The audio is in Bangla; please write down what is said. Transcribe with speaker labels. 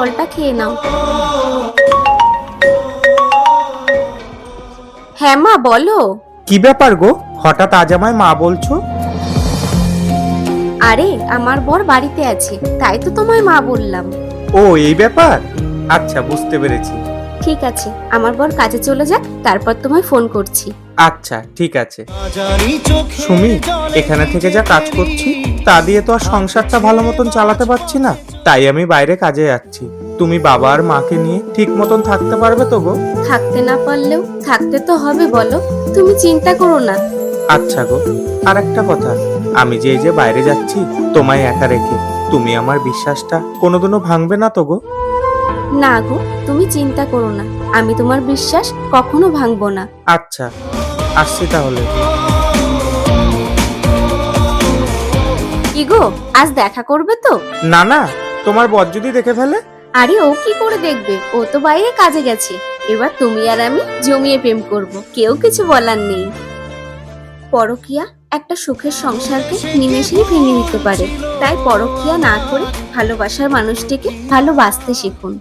Speaker 1: জলটা খেয়ে নাও। হ্যাঁ মা, বলো।
Speaker 2: কি ব্যাপার গো, হঠাৎ আজ আমায় মা বলছো?
Speaker 1: আরে আমার বর বাড়িতে আছে, তাই তো তোমায় মা বললাম।
Speaker 2: ও এই ব্যাপার, আচ্ছা বুঝতে পেরেছি।
Speaker 1: ঠিক আছে, আমার বর কাজে চলে যাক, তারপর তোমায় ফোন করছি।
Speaker 2: আচ্ছা ঠিক আছে। সুমি, এখানে থেকে যা কাজ করছি তা দিয়ে তো আর সংসারটা ভালো মতন চালাতে পারছি না, তাই আমি বাইরে কাজে যাচ্ছি। তুমি বাবা আর মাকে নিয়ে ঠিক মতন থাকতে পারবে তো গো?
Speaker 1: থাকতে না পারলেও থাকতে তো হবে, বলো। তুমি চিন্তা করো না।
Speaker 2: আচ্ছা গো, আর একটা কথা, আমি যে এই যে বাইরে যাচ্ছি তোমায় একা রেখে, তুমি আমার বিশ্বাসটা কোনোদিনও ভাঙবে না তো গো?
Speaker 1: না গো, তুমি চিন্তা করো না, আমি তোমার বিশ্বাস কখনো ভাঙবো না।
Speaker 2: আচ্ছা, আসছি তাহলে।
Speaker 1: কি গো, আজ দেখা করবে তো?
Speaker 2: না না, তোমার বর যদি দেখে ফেলে?
Speaker 1: আরে ও কি করে দেখবে, ও তো বাইরে কাজে গেছে। এবার তুমি আর আমি জমিয়ে প্রেম করব, কেউ কিছু বলার নেই। পরকীয়া একটা সুখের সংসারকে নিমেষেই ভেঙে দিতে পারে, তাই পরকীয়া না করে ভালোবাসার মানুষটিকে ভালোবাসতে শিখুন।